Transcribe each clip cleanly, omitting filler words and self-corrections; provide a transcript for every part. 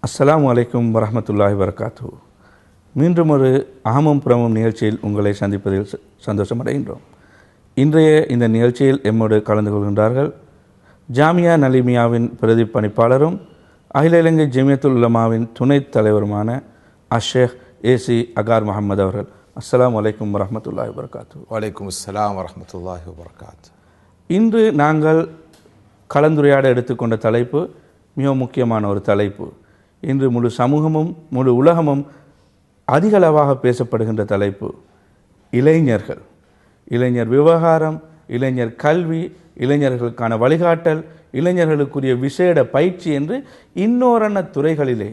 அஸ்ஸலாமு அலைக்கும் வரஹ்மத்துல்லாஹி வரகாத்துஹு. மீண்டும் ஒரு அகமும் புறமும் நிகழ்ச்சியில் உங்களை சந்திப்பதில் சந்தோஷமடைகின்றோம். இன்றைய இந்த நிகழ்ச்சியில் எம்மோடு கலந்து கொள்கின்றார்கள் ஜாமியா நலிமியாவின் பிரதி பணிப்பாளரும் அகில இலங்கை ஜமியத்துல் உலமாவின் துணைத் தலைவருமான அஷேக் ஏசி அகார் முஹம்மது அவர்கள். அஸ்ஸலாமு அலைக்கும் வரஹ்மத்துல்லாஹி வரகாத்துஹு. வலைக்கும் அஸ்ஸலாம் வரஹ்மத்துல்லாஹி வபரகாத்துஹு. இன்று நாங்கள் கலந்துரையாட எடுத்துக்கொண்ட தலைப்பு மிக முக்கியமான ஒரு தலைப்பு. இன்று முழு சமூகமும் முழு உலகமும் அதிகளவாக பேசப்படுகின்ற தலைப்பு இளைஞர்கள். இளைஞர் விவகாரம், இளைஞர் கல்வி, இளைஞர்களுக்கான வழிகாட்டல், இளைஞர்களுக்குரிய விசேட பயிற்சி என்று இன்னோரன்ன துறைகளிலே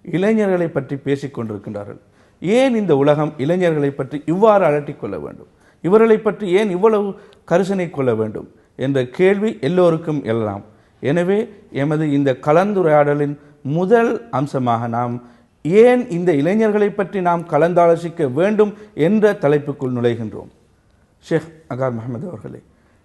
இளைஞர்களை பற்றி பேசிக்கொண்டிருக்கின்றார்கள். ஏன் இந்த உலகம் இளைஞர்களை பற்றி இவ்வாறு அலட்டிக்கொள்ள வேண்டும், இவர்களை பற்றி ஏன் இவ்வளவு கரிசனை கொள்ள வேண்டும் என்ற கேள்வி எல்லோருக்கும் எழலாம். எனவே எமது இந்த கலந்துரையாடலின் முதல் அம்சமாக நாம் ஏன் இந்த இளைஞர்களை பற்றி நாம் கலந்தாலோசிக்க வேண்டும் என்ற தலைப்புக்குள் நுழைகின்றோம். ஷேக் அகார் முஹம்மது அவர்களே,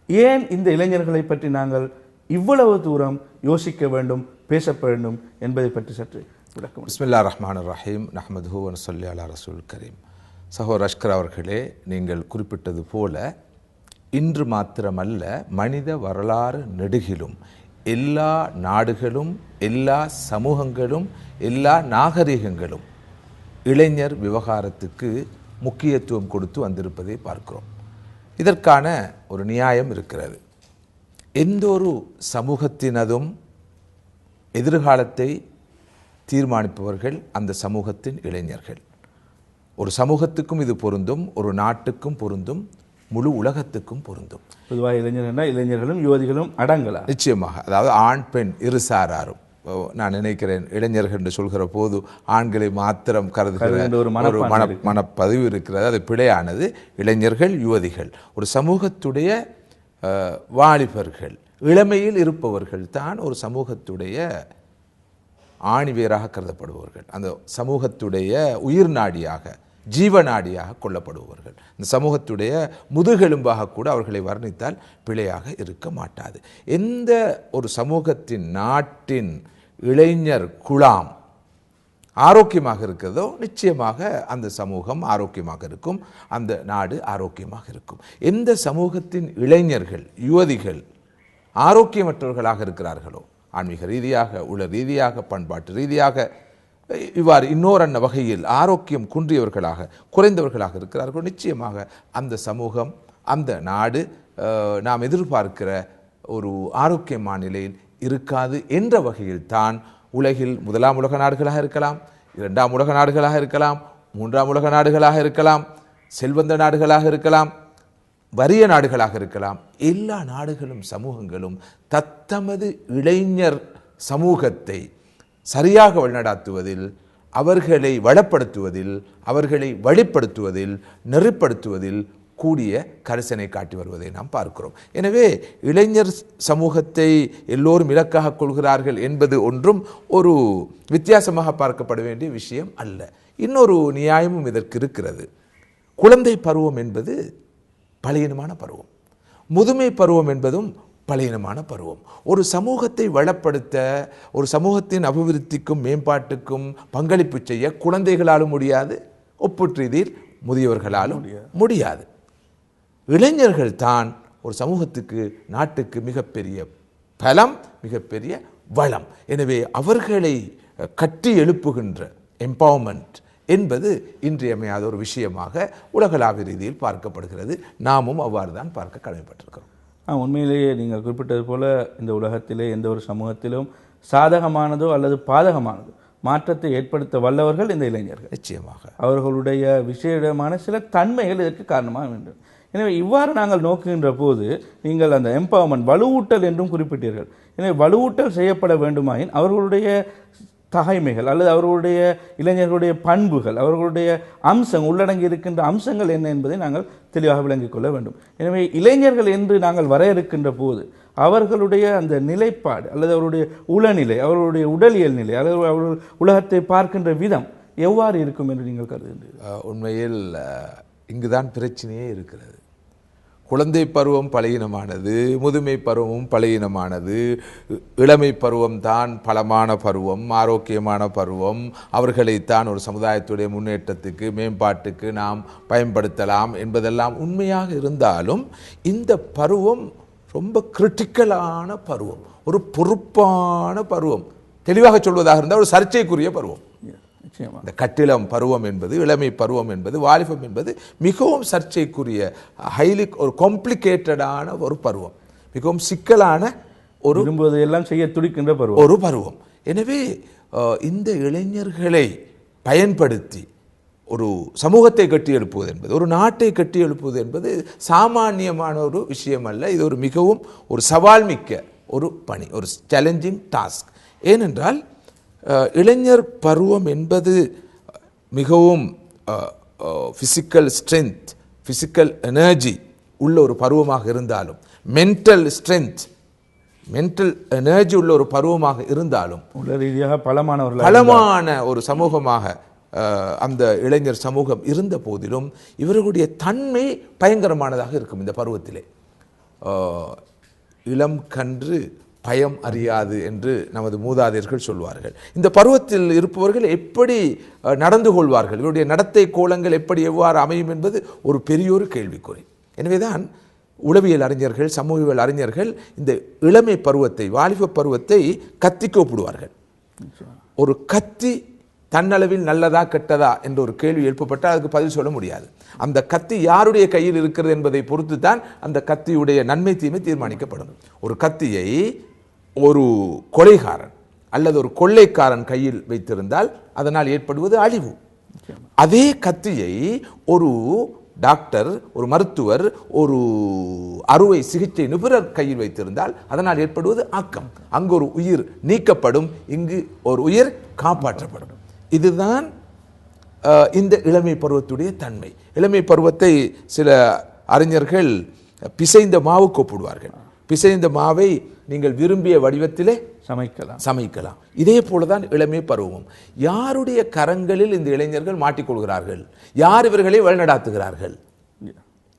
ஏன் இந்த இளைஞர்களை பற்றி நாங்கள் இவ்வளவு தூரம் யோசிக்க வேண்டும், பேச வேண்டும் என்பதை பற்றி சற்று விளக்கம். பிஸ்மில்லாஹிர் ரஹ்மானிர் ரஹீம். நஹ்மதுஹு வ நுஸல்லி அலா ரசூல் கரீம். சகோதரர் அஷ்கர் அவர்களே, நீங்கள் குறிப்பிட்டது போல இன்று மாத்திரமல்ல, மனித வரலாறு நெடுகிலும் எல்லா நாடுகளும், எல்லா சமூகங்களும், எல்லா நாகரிகங்களும் இளைஞர் விவகாரத்துக்கு முக்கியத்துவம் கொடுத்து வந்திருப்பதை பார்க்கிறோம். இதற்கான ஒரு நியாயம் இருக்கிறது. எந்த ஒரு சமூகத்தினதும் எதிர்காலத்தை தீர்மானிப்பவர்கள் அந்த சமூகத்தின் இளைஞர்கள். ஒரு சமூகத்துக்கும் இது பொருந்தும், ஒரு நாட்டுக்கும் பொருந்தும், முழு உலகத்துக்கும் பொருந்தும். பொதுவாக இளைஞர்கள் இளைஞர்களும் யுவதிகளும் அடங்கலாம். நிச்சயமாக, அதாவது ஆண் பெண் இரு சாராரும். நான் நினைக்கிறேன், இளைஞர்கள் என்று சொல்கிற போது ஆண்களை மாத்திரம் கருதுகிற ஒரு மனப்பதிவு இருக்கிறது. அது பிழையானது. இளைஞர்கள், யுவதிகள், ஒரு சமூகத்துடைய வாலிபர்கள், இளமையில் இருப்பவர்கள் தான் ஒரு சமூகத்துடைய ஆணிவேராக கருதப்படுபவர்கள், அந்த சமூகத்துடைய உயிர் நாடியாக, ஜீவநாடியாக கொள்ளப்படுபவர்கள். இந்த சமூகத்துடைய முதுகெலும்பாக கூட அவர்களை வர்ணித்தால் பிழையாக இருக்க மாட்டாது. எந்த ஒரு சமூகத்தின், நாட்டின் இளைஞர் குழாம் ஆரோக்கியமாக இருக்கிறதோ நிச்சயமாக அந்த சமூகம் ஆரோக்கியமாக இருக்கும், அந்த நாடு ஆரோக்கியமாக இருக்கும். எந்த சமூகத்தின் இளைஞர்கள், யுவதிகள் ஆரோக்கியமற்றவர்களாக இருக்கிறார்களோ, ஆன்மீக ரீதியாக, உள ரீதியாக, பண்பாட்டு ரீதியாக, இவ்வாறு இன்னொரு வகையில் ஆரோக்கியம் குன்றியவர்களாக, குறைந்தவர்களாக இருக்கிறார்களோ, நிச்சயமாக அந்த சமூகம், அந்த நாடு நாம் எதிர்பார்க்கிற ஒரு ஆரோக்கியமான நிலையில் இருக்காது என்ற வகையில் தான் உலகில் முதலாம் உலக நாடுகளாக இருக்கலாம், இரண்டாம் உலக நாடுகளாக இருக்கலாம், மூன்றாம் உலக நாடுகளாக இருக்கலாம், செல்வந்த நாடுகளாக இருக்கலாம், வறிய நாடுகளாக இருக்கலாம், எல்லா நாடுகளும் சமூகங்களும் தத்தமது இளைஞர் சமூகத்தை சரியாக வழிநடாத்துவதில், அவர்களை வளப்படுத்துவதில், அவர்களை வழிப்படுத்துவதில், நெறிப்படுத்துவதில் கூடிய கரிசனை காட்டி வருவதை நாம் பார்க்கிறோம். எனவே இளைஞர் சமூகத்தை எல்லோரும் இலக்காக கொள்கிறார்கள் என்பது ஒன்றும் ஒரு வித்தியாசமாக பார்க்கப்பட வேண்டிய விஷயம் அல்ல. இன்னொரு நியாயமும் இதற்கு இருக்கிறது. குழந்தை பருவம் என்பது பழையனமான பருவம், முதுமை பருவம் என்பதும் பழையனமான பருவம். ஒரு சமூகத்தை வளப்படுத்த, ஒரு சமூகத்தின் அபிவிருத்திக்கும் மேம்பாட்டுக்கும் பங்களிப்பு செய்ய குழந்தைகளாலும் முடியாது, ஒப்பீட்டு ரீதியில் முதியவர்களாலும் முடியாது. இளைஞர்கள் தான் ஒரு சமூகத்துக்கு, நாட்டுக்கு மிகப்பெரிய பலம், மிகப்பெரிய வளம். எனவே அவர்களை கட்டி எழுப்புகின்ற எம்பவர்மெண்ட் என்பது இன்றியமையாத ஒரு விஷயமாக உலகளாவிய ரீதியில் பார்க்கப்படுகிறது. நாமும் அவ்வாறு தான் பார்க்க கடமைப்பட்டிருக்கிறோம். உண்மையிலேயே நீங்கள் குறிப்பிட்டது போல இந்த உலகத்திலே எந்த ஒரு சமூகத்திலும் சாதகமானதோ அல்லது பாதகமானதோ மாற்றத்தை ஏற்படுத்த வல்லவர்கள் இந்த இளைஞர்கள். நிச்சயமாக அவர்களுடைய விசேடமான சில தன்மைகள் இதற்கு காரணமாக வேண்டும். எனவே இவ்வாறு நாங்கள் நோக்குகின்ற போது நீங்கள் அந்த எம்பவர்மெண்ட், வலுவூட்டல் என்றும் குறிப்பிட்டீர்கள். எனவே வலுவூட்டல் செய்யப்பட வேண்டுமாயின் அவர்களுடைய தகைமைகள் அல்லது அவர்களுடைய இளைஞர்களுடைய பண்புகள், அவர்களுடைய அம்சங்கள், உள்ளடங்கி இருக்கின்ற அம்சங்கள் என்ன என்பதை நாங்கள் தெளிவாக விளங்கிக் கொள்ள வேண்டும். எனவே இளைஞர்கள் என்று நாங்கள் வரையறுக்கின்ற போது அவர்களுடைய அந்த நிலைப்பாடு அல்லது அவருடைய உளநிலை, அவர்களுடைய உடலியல் நிலை, அல்லது அவர்கள் உலகத்தை பார்க்கின்ற விதம் எவ்வாறு இருக்கும் என்று நீங்கள் கருதுகின்றீர்கள்? உண்மையில் இங்குதான் பிரச்சனையே இருக்கிறது. குழந்தை பருவம் பலகீனமானது, முதுமை பருவமும் பலகீனமானது, இளமை பருவம் தான் பலமான பருவம், ஆரோக்கியமான பருவம். அவர்களைத்தான் ஒரு சமுதாயத்துடைய முன்னேற்றத்துக்கு மேம்பாட்டுக்கு நாம் பயன்படுத்தலாம் என்பதெல்லாம் உண்மையாக இருந்தாலும் இந்த பருவம் ரொம்ப கிரிட்டிக்கலான பருவம், ஒரு பொறுப்பான பருவம். தெளிவாக சொல்வதாக இருந்தால் ஒரு சர்ச்சைக்குரிய பருவம். இந்த கட்டிளம் பருவம் என்பது, இளமை பருவம் என்பது, வாலிபம் என்பது மிகவும் சர்ச்சைக்குரிய, ஹைலி ஒரு காம்ப்ளிகேட்டடான ஒரு பருவம், மிகவும் சிக்கலான ஒரு எல்லாம் செய்ய துடிக்கின்ற பருவம், ஒரு பருவம். எனவே இந்த இளைஞர்களை பயன்படுத்தி ஒரு சமூகத்தை கட்டி எழுப்புவது என்பது, ஒரு நாட்டை கட்டி எழுப்புவது என்பது சாமானியமான ஒரு விஷயம் அல்ல. இது ஒரு மிகவும் ஒரு சவால் மிக்க ஒரு பணி, ஒரு சேலஞ்சிங் டாஸ்க். ஏனென்றால் இளைஞர் பருவம் என்பது மிகவும் ஃபிசிக்கல் ஸ்ட்ரென்த், ஃபிசிக்கல் எனர்ஜி உள்ள ஒரு பருவமாக இருந்தாலும், மென்டல் ஸ்ட்ரென்த், மென்டல் எனர்ஜி உள்ள ஒரு பருவமாக இருந்தாலும், உள்ள ரீதியாக பலமான ஒரு சமூகமாக அந்த இளைஞர் சமூகம் இருந்த போதிலும் இவர்களுடைய தன்மை பயங்கரமானதாக இருக்கும். இந்த பருவத்திலே இளம் கன்று பயம் அறியாது என்று நமது மூதாதையர்கள் சொல்வார்கள். இந்த பருவத்தில் இருப்பவர்கள் எப்படி நடந்து கொள்வார்கள், இவருடைய நடத்தை கோலங்கள் எவ்வாறு அமையும் என்பது ஒரு பெரியோரு கேள்விக்குறி. எனவேதான் உளவியல் அறிஞர்கள், சமூகவியல் அறிஞர்கள் இந்த இளமை பருவத்தை, வாலிப பருவத்தை கத்திக்கு ஒப்பிடுவார்கள். ஒரு கத்தி தன்னளவில் நல்லதா கெட்டதா என்ற ஒரு கேள்வி எழுப்பப்பட்டால் அதுக்கு பதில் சொல்ல முடியாது. அந்த கத்தி யாருடைய கையில் இருக்கிறது என்பதை பொறுத்து தான் அந்த கத்தியுடைய நன்மை தீமை தீர்மானிக்கப்படும். ஒரு கத்தியை ஒரு கொலைகாரன் அல்லது ஒரு கொள்ளைக்காரன் கையில் வைத்திருந்தால் அதனால் ஏற்படுவது அழிவு. அதே கத்தியை ஒரு டாக்டர், ஒரு மருத்துவர், ஒரு அறுவை சிகிச்சை நிபுணர் கையில் வைத்திருந்தால் அதனால் ஏற்படுவது ஆக்கம். அங்கு ஒரு உயிர் நீக்கப்படும், இங்கு ஒரு உயிர் காப்பாற்றப்படும். இதுதான் இந்த இளமை பருவத்துடைய தன்மை. இளமை பருவத்தை சில அறிஞர்கள் பிசைந்த மாவுக்கு ஒப்பிடுவார்கள். பிசைந்த மாவை நீங்கள் விரும்பிய வடிவத்திலே சமைக்கலாம். இதே போலதான் இளமை பருவம். யாருடைய கரங்களில் இந்த இளைஞர்கள் மாட்டிக்கொள்கிறார்கள், யார் இவர்களை வழிநடாத்துகிறார்கள்,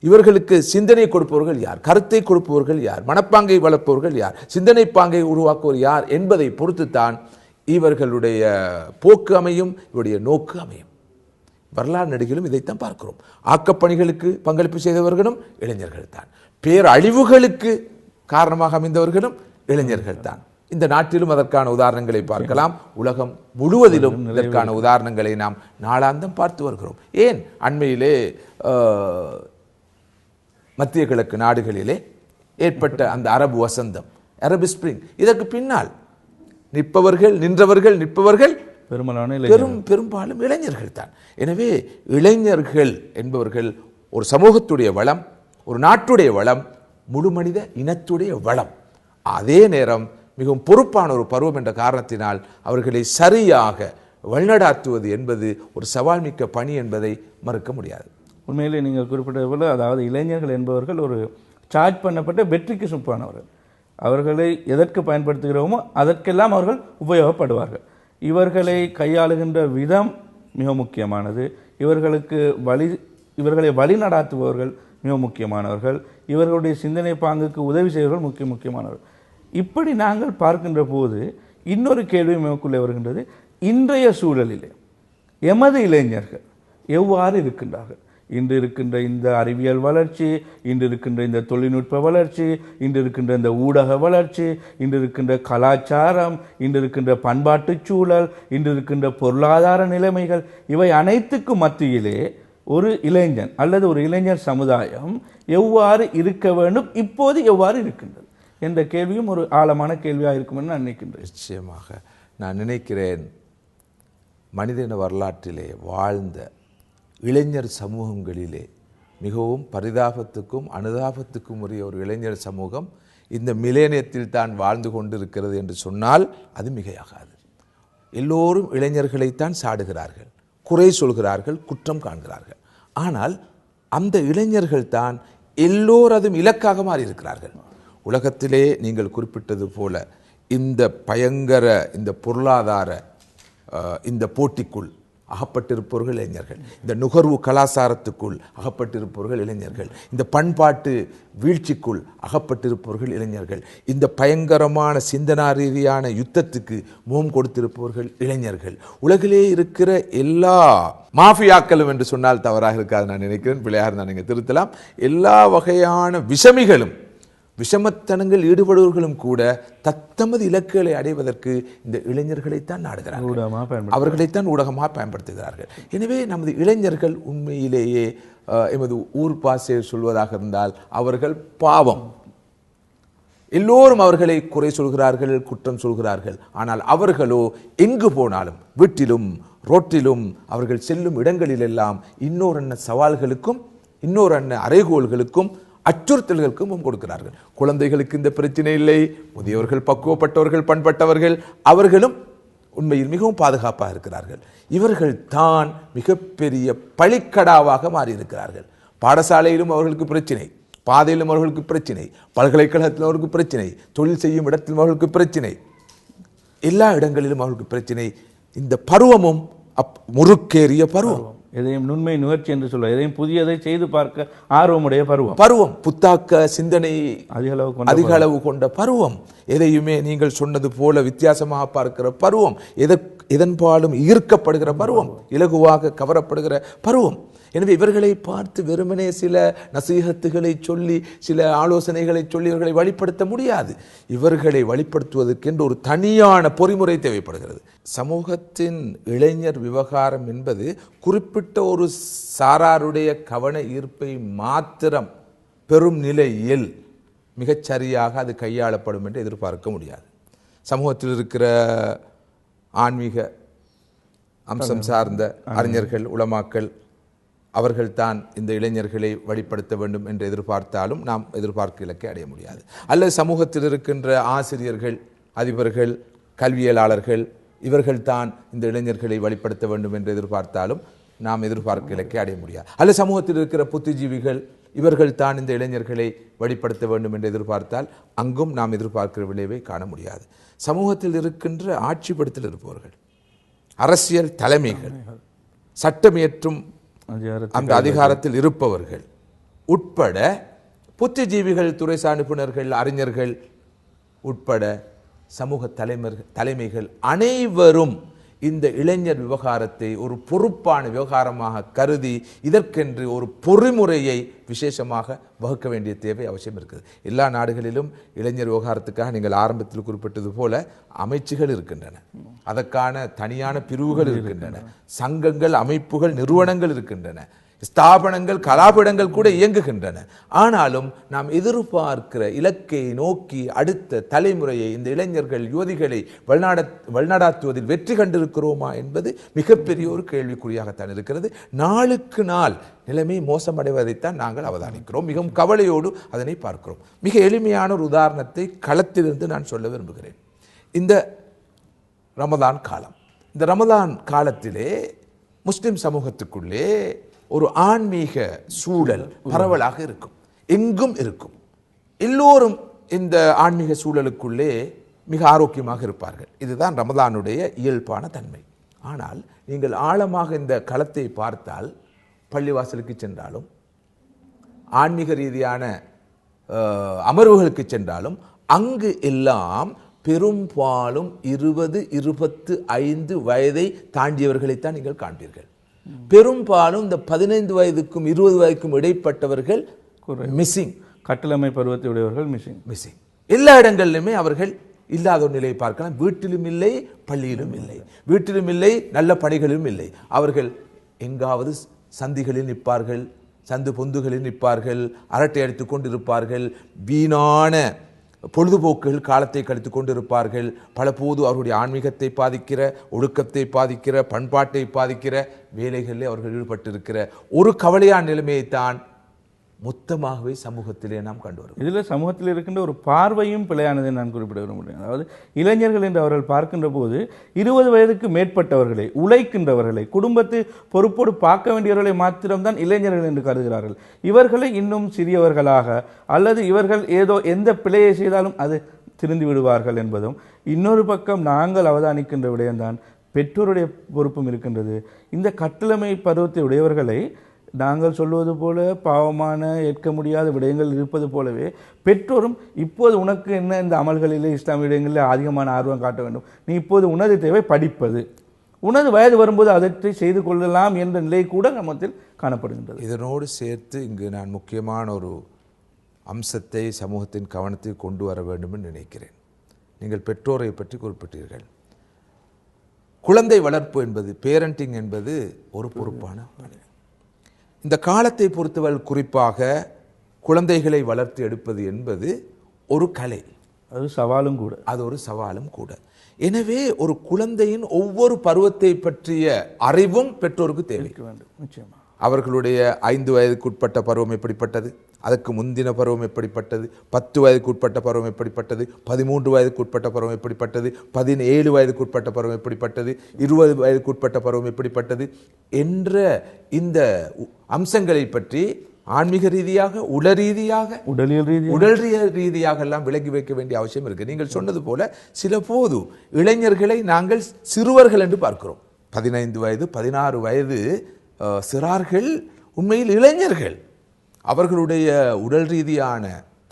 இவர்களுக்கு சிந்தனை கொடுப்பவர்கள் யார், கருத்தை கொடுப்பவர்கள் யார், மனப்பாங்கை வளர்ப்பவர்கள் யார், சிந்தனை பாங்கை உருவாக்குவோர் யார் என்பதை பொறுத்துத்தான் இவர்களுடைய போக்கு அமையும், இவருடைய நோக்கு அமையும். வரலாறு நடிகளும் இதைத்தான் பார்க்கிறோம். ஆக்கப்பணிகளுக்கு பங்களிப்பு செய்தவர்களும் இளைஞர்கள் தான், பேரழிவுகளுக்கு காரணமாக அமைந்தவர்களும் இளைஞர்கள் தான். இந்த நாட்டிலும் அதற்கான உதாரணங்களை பார்க்கலாம். உலகம் முழுவதிலும் இதற்கான உதாரணங்களை நாம் நாளாந்தம் பார்த்து வருகிறோம். ஏன் அண்மையிலே மத்திய கிழக்கு நாடுகளிலே ஏற்பட்ட அந்த அரபு வசந்தம், அரபு ஸ்பிரிங், இதற்கு பின்னால் நிற்பவர்கள் பெரும்பாலும் இளைஞர்கள் தான். எனவே இளைஞர்கள் என்பவர்கள் ஒரு சமூகத்துடைய வளம், ஒரு நாட்டுடைய வளம், முழு மனித இனத்துடைய வளம். அதே நேரம் மிகவும் பொறுப்பான ஒரு பருவம் என்ற காரணத்தினால் அவர்களை சரியாக வழிநடாத்துவது என்பது ஒரு சவால் மிக்க பணி என்பதை மறுக்க முடியாது. உண்மையிலே நீங்கள் குறிப்பிட்டது போல, அதாவது இளைஞர்கள் என்பவர்கள் ஒரு சார்ஜ் பண்ணப்பட்ட வெற்றிக்கு சுப்பானவர்கள். அவர்களை எதற்கு பயன்படுத்துகிறோமோ அதற்கெல்லாம் அவர்கள் உபயோகப்படுவார்கள். இவர்களை கையாளுகின்ற விதம் மிக முக்கியமானது. இவர்களை வழி நடாத்துபவர்கள் மிக முக்கியமானவர்கள். இவர்களுடைய சிந்தனை பாங்குக்கு உதவி செய்வர்கள் முக்கியமானவர்கள். இப்படி நாங்கள் பார்க்கின்ற போது இன்னொரு கேள்வி நமக்குள்ளே வருகின்றது. இன்றைய சூழலிலே எமது இளைஞர்கள் எவ்வாறு இருக்கின்றார்கள்? இன்று இருக்கின்ற இந்த அறிவியல் வளர்ச்சி, இன்று இருக்கின்ற இந்த தொழில்நுட்ப வளர்ச்சி, இன்று இருக்கின்ற இந்த ஊடக வளர்ச்சி, இன்று இருக்கின்ற கலாச்சாரம், இன்று இருக்கின்ற பண்பாட்டு சூழல், இன்று இருக்கின்ற பொருளாதார நிலைமைகள், இவை அனைத்துக்கும் மத்தியிலே ஒரு இளைஞன் அல்லது ஒரு இளைஞர் சமுதாயம் எவ்வாறு இருக்க வேண்டும், இப்போது எவ்வாறு இருக்கின்றது என்ற கேள்வியும் ஒரு ஆழமான கேள்வியாக இருக்கும் என்று நான் நினைக்கின்றேன். நிச்சயமாக நான் நினைக்கிறேன், மனிதன வரலாற்றிலே வாழ்ந்த இளைஞர் சமூகங்களிலே மிகவும் பரிதாபத்துக்கும் அனுதாபத்துக்கும் உரிய ஒரு இளைஞர் சமூகம் இந்த மிலேனியத்தில் தான் வாழ்ந்து கொண்டிருக்கிறது என்று சொன்னால் அது மிகையாகாது. எல்லோரும் இளைஞர்களைத்தான் சாடுகிறார்கள், குறை சொல்கிறார்கள், குற்றம் காண்கிறார்கள். ஆனால் அந்த இளைஞர்கள் தான் எல்லோரதும் இலக்காக மாறி இருக்கிறார்கள். உலகத்திலே நீங்கள் குறிப்பிட்டது போல இந்த பயங்கர இந்த பொருளாதார இந்த போட்டிக்குள் அகப்பட்டிருப்பவர்கள் இளைஞர்கள், இந்த நுகர்வு கலாச்சாரத்துக்குள் அகப்பட்டிருப்பவர்கள் இளைஞர்கள், இந்த பண்பாட்டு வீழ்ச்சிக்குள் அகப்பட்டிருப்பவர்கள் இளைஞர்கள், இந்த பயங்கரமான சிந்தனா ரீதியான யுத்தத்துக்கு முகம் கொடுத்திருப்பவர்கள் இளைஞர்கள். உலகிலே இருக்கிற எல்லா மாஃபியாக்களும் என்று சொன்னால் தவறாக இருக்காது நான் நினைக்கிறேன், பிள்ளையார் நான் நீங்கள் திருத்தலாம், எல்லா வகையான விஷமிகளும் விஷமத்தனங்கள் ஈடுபடுவர்களும் கூட தத்தமது இலக்குகளை அடைவதற்கு இந்த இளைஞர்களைத்தான் நாடுகிறார்கள், அவர்களைத்தான் ஊடகமாக பயன்படுத்துகிறார்கள். எனவே நமது இளைஞர்கள் உண்மையிலேயே எமது ஊர் பாசையில் சொல்வதாக இருந்தால் அவர்கள் பாவம். எல்லோரும் அவர்களை குறை சொல்கிறார்கள், குற்றம் சொல்கிறார்கள். ஆனால் அவர்களோ எங்கு போனாலும், வீட்டிலும் ரோட்டிலும், அவர்கள் செல்லும் இடங்களிலெல்லாம் இன்னொரு சவால்களுக்கும் இன்னொரு அறைகோள்களுக்கும் அச்சுறுத்தல்களுக்கும் கொடுக்கிறார்கள். குழந்தைகளுக்கு இந்த பிரச்சனை இல்லை, முதியவர்கள், பக்குவப்பட்டவர்கள், பண்பட்டவர்கள், அவர்களும் உண்மையில் மிகவும் பாதுகாப்பாக இருக்கிறார்கள். இவர்கள் தான் மிகப்பெரிய பழிக்கடாவாக மாறியிருக்கிறார்கள். பாடசாலையிலும் அவர்களுக்கு பிரச்சனை, பாதையிலும் அவர்களுக்கு பிரச்சனை, பல்கலைக்கழகத்திலும் அவர்களுக்கு பிரச்சனை, தொழில் செய்யும் இடத்திலும் அவர்களுக்கு பிரச்சனை, எல்லா இடங்களிலும் அவர்களுக்கு பிரச்சனை. இந்த பருவமும் முறுக்கேறிய பருவம், எதையும் நுண்மை நுகர்ச்சி என்று சொல்ல, எதையும் புதியதை செய்து பார்க்க ஆர்வமுடைய பருவம், புத்தாக்க சிந்தனை அதிக அளவு கொண்ட பருவம், எதையுமே நீங்கள் சொன்னது போல வித்தியாசமாக பார்க்கிற பருவம், எதன்பாலும் ஈர்க்கப்படுகிற பருவம், இலகுவாக கவரப்படுகிற பருவம். எனவே இவர்களை பார்த்து வெறுமனே சில நசீகத்துகளை சொல்லி, சில ஆலோசனைகளை சொல்லி இவர்களை வழிப்படுத்த முடியாது. இவர்களை வழிப்படுத்துவதற்கென்று ஒரு தனியான பொறிமுறை தேவைப்படுகிறது. சமூகத்தின் இளைஞர் விவகாரம் என்பது குறிப்பிட்ட ஒரு சாராருடைய கவன ஈர்ப்பை மாத்திரம் பெரும் நிலையில் மிகச்சரியாக அது கையாளப்படும் என்று எதிர்பார்க்க முடியாது. சமூகத்தில் இருக்கிற ஆன்மீக அம்சம் சார்ந்த அறிஞர்கள், உலமாக்கள், அவர்கள்தான் இந்த இளைஞர்களை வழிப்படுத்த வேண்டும் என்று எதிர்பார்த்தாலும் நாம் எதிர்பார்க்க இலக்கை அடைய முடியாது. அல்லது சமூகத்தில் இருக்கின்ற ஆசிரியர்கள், அதிபர்கள், கல்வியலாளர்கள், இவர்கள்தான் இந்த இளைஞர்களை வழிப்படுத்த வேண்டும் என்று எதிர்பார்த்தாலும் நாம் எதிர்பார்க்க இலக்கை அடைய முடியாது. அல்லது சமூகத்தில் இருக்கிற புத்திஜீவிகள், இவர்கள் தான் இந்த இளைஞர்களை வழிப்படுத்த வேண்டும் என்று எதிர்பார்த்தால் அங்கும் நாம் எதிர்பார்க்கிற விளைவை காண முடியாது. சமூகத்தில் இருக்கின்ற ஆட்சிப்படுத்தல் இருப்பவர்கள், அரசியல் தலைமைகள், சட்டமியற்றும் அந்த அதிகாரத்தில் இருப்பவர்கள் உட்பட புத்திஜீவிகள், துறைசார் நிபுணர்கள், அறிஞர்கள் உட்பட சமூக தலைமைகள் அனைவரும் இந்த இளைஞர் விவகாரத்தை ஒரு பொறுப்பான விவகாரமாக கருதி இதற்கென்று ஒரு பொறிமுறையை விசேஷமாக வகுக்க வேண்டிய தேவை அவசியம் இருக்குது. எல்லா நாடுகளிலும் இளைஞர் விவகாரத்துக்காக நீங்கள் ஆரம்பத்தில் குறிப்பிட்டது போல அமைச்சுகள் இருக்கின்றன, அதற்கான தனியான பிரிவுகள் இருக்கின்றன, சங்கங்கள், அமைப்புகள், நிறுவனங்கள் இருக்கின்றன, ஸ்தாபனங்கள், கலாபீடங்கள் கூட இயங்குகின்றன. ஆனாலும் நாம் எதிர்பார்க்கிற இலக்கை நோக்கி அடுத்த தலைமுறையை, இந்த இளைஞர்கள், யுவதிகளை வழிநடாத்துவதில் வெற்றி கண்டிருக்கிறோமா என்பது மிகப்பெரிய ஒரு கேள்விக்குறியாகத்தான் இருக்கிறது. நாளுக்கு நாள் நிலைமை மோசமடைவதைத்தான் நாங்கள் அவதானிக்கிறோம். மிகவும் கவலையோடு அதனை பார்க்கிறோம். மிக எளிமையான ஒரு உதாரணத்தை களத்திலிருந்து நான் சொல்ல விரும்புகிறேன். இந்த ரமதான் காலம், இந்த ரமதான் காலத்திலே முஸ்லிம் சமூகத்துக்குள்ளே ஒரு ஆன்மீக சூழல் பரவலாக இருக்கும், எங்கும் இருக்கும். எல்லோரும் இந்த ஆன்மீக சூழலுக்குள்ளே மிக ஆரோக்கியமாக இருப்பார்கள். இதுதான் ரமதானுடைய இயல்பான தன்மை. ஆனால் நீங்கள் ஆழமாக இந்த களத்தை பார்த்தால், பள்ளிவாசலுக்கு சென்றாலும், ஆன்மீக ரீதியான அமர்வுகளுக்கு சென்றாலும், அங்கு எல்லாம் பெரும்பாலும் 20-25 வயதை தாண்டியவர்களைத்தான் நீங்கள் காண்பீர்கள். பெரும்பாலும் இந்த 15 வயதுக்கும் 20 வயதுக்கும் இடைப்பட்டவர்கள் மிஸ்ஸிங், கட்டளமை பருவத்தை உடையவர்கள் மிஸ்ஸிங். எல்லா இடங்களிலுமே அவர்கள் இல்லாத ஒரு நிலையை பார்க்கலாம். வீட்டிலும் இல்லை, பள்ளியிலும் இல்லை, வீட்டிலும் இல்லை, நல்ல பணிகளிலும் இல்லை. அவர்கள் எங்காவது சந்திகளில் நிற்பார்கள், சந்து பொந்துகளில் நிற்பார்கள், அரட்டை அடித்துக் கொண்டிருப்பார்கள், வீணான பொழுதுபோக்குகள் காலத்தை கழித்து கொண்டிருப்பார்கள். பல போது அவருடைய ஆன்மீகத்தை பாதிக்கிற, ஒழுக்கத்தை பாதிக்கிற, பண்பாட்டை பாதிக்கிற வேலைகளில் அவர்கள் ஈடுபட்டிருக்கிற ஒரு கவலையான நிலைமையைத்தான் மொத்தமாகவே சமூகத்திலே நாம் கண்டு வரும். இதில் சமூகத்தில் இருக்கின்ற ஒரு பார்வையும் பிழையானதை நான் குறிப்பிட விரும்புகிறேன். அதாவது இளைஞர்கள் என்று அவர்கள் பார்க்கின்ற போது 20 வயதுக்கு மேற்பட்டவர்களை, உழைக்கின்றவர்களை, குடும்பத்தை பொறுப்போடு பார்க்க வேண்டியவர்களை மாத்திரம்தான் இளைஞர்கள் என்று கருதுகிறார்கள். இவர்களை இன்னும் சிறியவர்களாக, அல்லது இவர்கள் ஏதோ எந்த பிழையை செய்தாலும் அது திருந்தி விடுவார்கள் என்பதும் இன்னொரு பக்கம் நாங்கள் அவதானிக்கின்ற விடயம்தான். பெற்றோருடைய பொறுப்பும் இருக்கின்றது. இந்த கட்டளமை பருவத்தை உடையவர்களை நாங்கள் சொல்வது போல பாவமான ஏற்க முடியாத விடயங்கள் இருப்பது போலவே பெற்றோரும் இப்போது உனக்கு என்ன இந்த அமல்களிலே இஸ்லாமிய விடயங்களில் அதிகமான ஆர்வம் காட்ட வேண்டும், நீ இப்போது உனது தேவை படிப்பது, உனது வயது வரும்போது அதை செய்து கொள்ளலாம் என்ற நிலை கூட நம்மத்தில் காணப்படுகின்றது. இதனோடு சேர்த்து இங்கு நான் முக்கியமான ஒரு அம்சத்தை சமூகத்தின் கவனத்தை கொண்டு வர வேண்டும் என்று நினைக்கிறேன். நீங்கள் பெற்றோரை பற்றி குறிப்பிட்டீர்கள். குழந்தை வளர்ப்பு என்பது, பேரண்டிங் என்பது ஒரு பொறுப்பான பணி. இந்த காலத்தை பொறுத்தவரை குறிப்பாக குழந்தைகளை வளர்த்து எடுப்பது என்பது ஒரு கலை, அது சவாலும் கூட. அது ஒரு சவாலும் கூட. எனவே ஒரு குழந்தையின் ஒவ்வொரு பருவத்தை பற்றிய அறிவும் பெற்றோருக்கு தேவை வேண்டும். நிச்சயமா அவர்களுடைய 5 வயதுக்குட்பட்ட பருவம் எப்படிப்பட்டது, அதற்கு முந்தின பருவம் எப்படிப்பட்டது, 10 வயதுக்குட்பட்ட பருவம் எப்படிப்பட்டது, 13 வயதுக்குட்பட்ட பருவம் எப்படிப்பட்டது, 17 வயதுக்குட்பட்ட பருவம் எப்படிப்பட்டது, 20 வயதுக்குட்பட்ட பருவம் எப்படிப்பட்டது என்ற இந்த அம்சங்களை பற்றி ஆன்மீக ரீதியாக, உடல் ரீதியாக எல்லாம் விலகி வைக்க வேண்டிய அவசியம் இருக்கு. நீங்கள் சொன்னது போல சில போது இளைஞர்களை நாங்கள் சிறுவர்கள் என்று பார்க்கிறோம். 15 வயது 16 வயது சிறார்கள் உண்மையில் இளைஞர்கள். அவர்களுடைய உடல் ரீதியான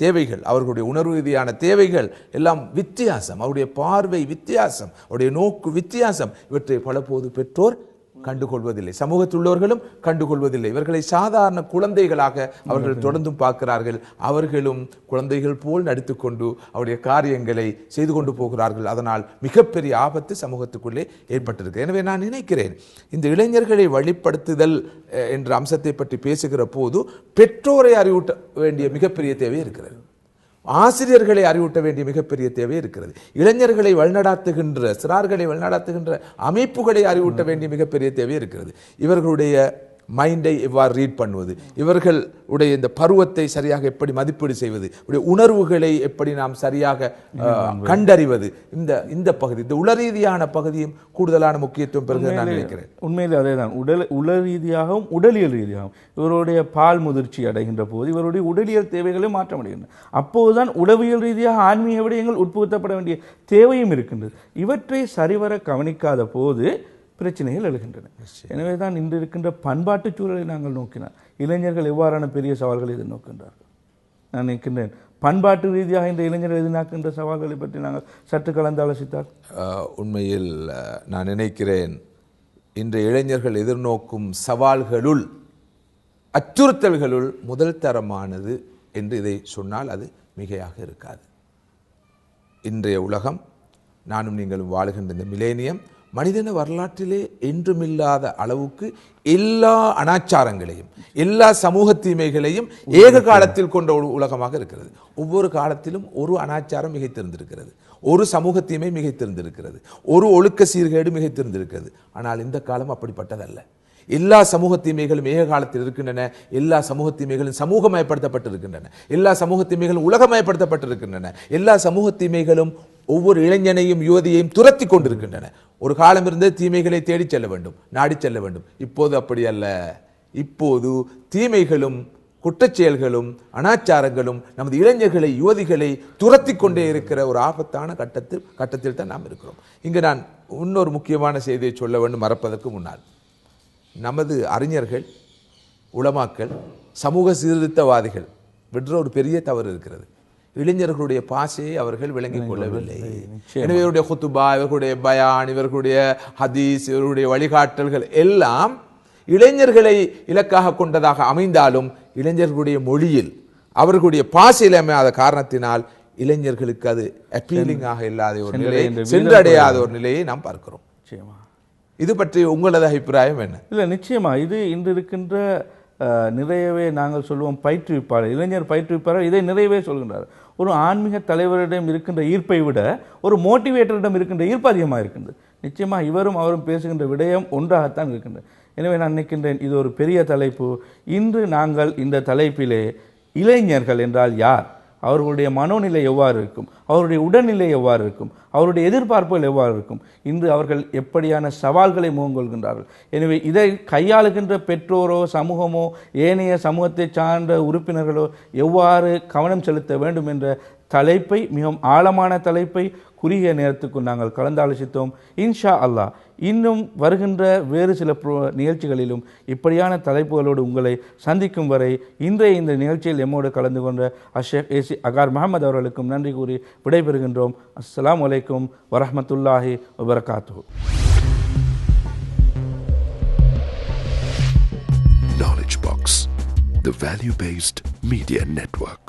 தேவைகள், அவர்களுடைய உணர்வு ரீதியான தேவைகள் எல்லாம் வித்தியாசம், அவருடைய பார்வை வித்தியாசம், அவருடைய நோக்கு வித்தியாசம். இவற்றை பலபோது பெற்றோர் கண்டுகொள்வதில்லை, சமூகத்தில் உள்ளவர்களும் கண்டுகொள்வதில்லை. இவர்களை சாதாரண குழந்தைகளாக அவர்கள் தொடர்ந்தும் பார்க்கிறார்கள். அவர்களும் குழந்தைகள் போல் நடித்துக்கொண்டு அவருடைய காரியங்களை செய்து கொண்டு போகிறார்கள். அதனால் மிகப்பெரிய ஆபத்து சமூகத்துக்குள்ளே ஏற்பட்டிருக்கு. எனவே நான் நினைக்கிறேன், இந்த இளைஞர்களை வழிப்படுத்துதல் என்ற அம்சத்தை பற்றி பேசுகிற போது பெற்றோரை அறிவூட்ட வேண்டிய மிகப்பெரிய தேவை இருக்கிறது. ஆசிரியர்களை அறிவூட்ட வேண்டிய மிகப்பெரிய தேவை இருக்கிறது. இளைஞர்களை வழிநடாத்துகின்ற, சிறார்களை வழிநடாத்துகின்ற அமைப்புகளை அறிவூட்ட வேண்டிய மிகப்பெரிய தேவை இருக்கிறது. இவர்களுடைய மைண்டை எவ்வாறு ரீட் பண்ணுவது, இவர்களுடைய இந்த பருவத்தை சரியாக எப்படி மதிப்பீடு செய்வது, உணர்வுகளை எப்படி நாம் சரியாக கண்டறிவது, இந்த பகுதி, இந்த உள ரீதியான பகுதியும் கூடுதலான முக்கியத்துவம் பெறுகிறது நான் நினைக்கிறேன். உண்மையில் அதே தான். உள ரீதியாகவும் உடலியல் ரீதியாகவும் இவருடைய பால் முதிர்ச்சி அடைகின்ற போது இவருடைய உடலியல் தேவைகளை மாற்ற முடிகின்றன. அப்போதுதான் உளவியல் ரீதியாக ஆன்மீக விடயங்கள் உட்புகுத்தப்பட வேண்டிய தேவையும் இருக்கின்றது. இவற்றை சரிவர கவனிக்காத போது பிரச்சனைகள் எழுகின்றன. எனவே தான் இன்று இருக்கின்ற பண்பாட்டு சூழலை நாங்கள் நோக்கினார் இளைஞர்கள் எவ்வாறான பெரிய சவால்களை எதிர்நோக்கின்றார்கள். நான் நினைக்கின்றேன், பண்பாட்டு ரீதியாக இந்த இளைஞர்கள் எதிர்நோக்கின்ற சவால்களை பற்றி நாங்கள் சற்று கலந்து ஆலோசித்தால். உண்மையில் நான் நினைக்கிறேன், இன்றைய இளைஞர்கள் எதிர்நோக்கும் சவால்களுள், அச்சுறுத்தல்களுள் முதல் தரமானது என்று இதை சொன்னால் அது மிகையாக இருக்காது. இன்றைய உலகம், நானும் நீங்களும் வாழுகின்ற இந்த மிலேனியம், மனிதன வரலாற்றிலே என்றுமில்லாத அளவுக்கு எல்லா அனாச்சாரங்களையும், எல்லா சமூக தீமைகளையும் ஏக காலத்தில் கொண்ட ஒரு உலகமாக இருக்கிறது. ஒவ்வொரு காலத்திலும் ஒரு அனாச்சாரம் மிகைத்திருந்திருக்கிறது, ஒரு சமூக தீமை மிகைத்திருந்திருக்கிறது, ஒரு ஒழுக்க சீர்கேடு மிகைத்திருந்திருக்கிறது. ஆனால் இந்த காலம் அப்படிப்பட்டதல்ல. எல்லா சமூக தீமைகளும் ஏக காலத்தில் இருக்கின்றன. எல்லா சமூக தீமைகளும் சமூகமயப்படுத்தப்பட்டிருக்கின்றன. எல்லா சமூக தீமைகளும் உலகமயப்படுத்தப்பட்டிருக்கின்றன. எல்லா சமூக தீமைகளும் ஒவ்வொரு இளைஞனையும் யுவதியையும் துரத்தி கொண்டிருக்கின்றன. ஒரு காலம் இருந்து தீமைகளை தேடி செல்ல வேண்டும், நாடி செல்ல வேண்டும். இப்போது அப்படி அல்ல. இப்போது தீமைகளும் குற்றச்செயல்களும் அனாச்சாரங்களும் நமது இளைஞர்களை, யுவதிகளை துரத்தி கொண்டே இருக்கிற ஒரு ஆபத்தான கட்டத்தில் தான் நாம் இருக்கிறோம். இங்கு நான் இன்னொரு முக்கியமான செய்தியை சொல்ல வேண்டும் மறப்பதற்கு முன்னால். நமது அறிஞர்கள், உலமாக்கள், சமூக சீர்திருத்தவாதிகள் விடுற ஒரு பெரிய தவறு இருக்கிறது. இளைஞர்களுடைய பாசையை அவர்கள் விளங்கிக் கொள்ளவில்லை. எனவே இவருடைய குத்துபா, இவர்களுடைய பயான், இவர்களுடைய ஹதீஸ், இவருடைய வழிகாட்டல்கள் எல்லாம் இளைஞர்களை இலக்காக கொண்டதாக அமைந்தாலும் இளைஞர்களுடைய மொழியில் அவர்களுடைய பாசையில் அமையாத காரணத்தினால் இளைஞர்களுக்கு அது அப்பீலிங்காக இல்லாத ஒரு நிலையை, சென்றடையாத ஒரு நிலையை நாம் பார்க்கிறோம். இது பற்றி உங்களது அபிப்பிராயம் என்ன? இல்லை, நிச்சயமா இது இன்று இருக்கின்ற நிறையவே நாங்கள் சொல்லுவோம் பயிற்றுவிப்பாளர், இளைஞர் பயிற்றுவிப்பாளர் இதை நிறையவே சொல்கின்றார். ஒரு ஆன்மீக தலைவரிடம் இருக்கின்ற ஈர்ப்பை விட ஒரு மோட்டிவேட்டரிடம் இருக்கின்ற ஈர்ப்பு அதிகமாக இருக்கின்றது. நிச்சயமாக இவரும் அவரும் பேசுகின்ற விடயம் ஒன்றாகத்தான் இருக்கின்றது. எனவே நான் நினைக்கின்றேன், இது ஒரு பெரிய தலைப்பு. இன்று நாங்கள் இந்த தலைப்பிலே இளைஞர்கள் என்றால் யார், அவர்களுடைய மனோநிலை எவ்வாறு இருக்கும், அவருடைய உடல்நிலை எவ்வாறு இருக்கும், அவருடைய எதிர்பார்ப்புகள் எவ்வாறு இருக்கும், இன்று அவர்கள் எப்படியான சவால்களை முகங்கொள்கின்றார்கள். எனவே இதை கையாளுகின்ற பெற்றோரோ சமூகமோ ஏனைய சமூகத்தை சார்ந்த உறுப்பினர்களோ எவ்வாறு கவனம் செலுத்த வேண்டும் என்ற தலைப்பை, மிகவும் ஆழமான தலைப்பை குறுகிய நேரத்துக்கு நாங்கள் கலந்தாலோசித்தோம். இன்ஷா அல்லாஹ் இன்னும் வருகின்ற வேறு சில நிகழ்ச்சிகளிலும் இப்படியான தலைப்புகளோடு உங்களை சந்திக்கும் வரை இன்றைய இந்த நிகழ்ச்சியில் எம்மோடு கலந்து கொண்ட ஷேக் ஏசி அகார் முகமது அவர்களுக்கும் நன்றி கூறி விடைபெறுகின்றோம். அஸ்ஸலாமு அலைக்கும் வரஹ்மத்துல்லாஹி வபரகாத்துஹு. Knowledge Box, the value-based media network.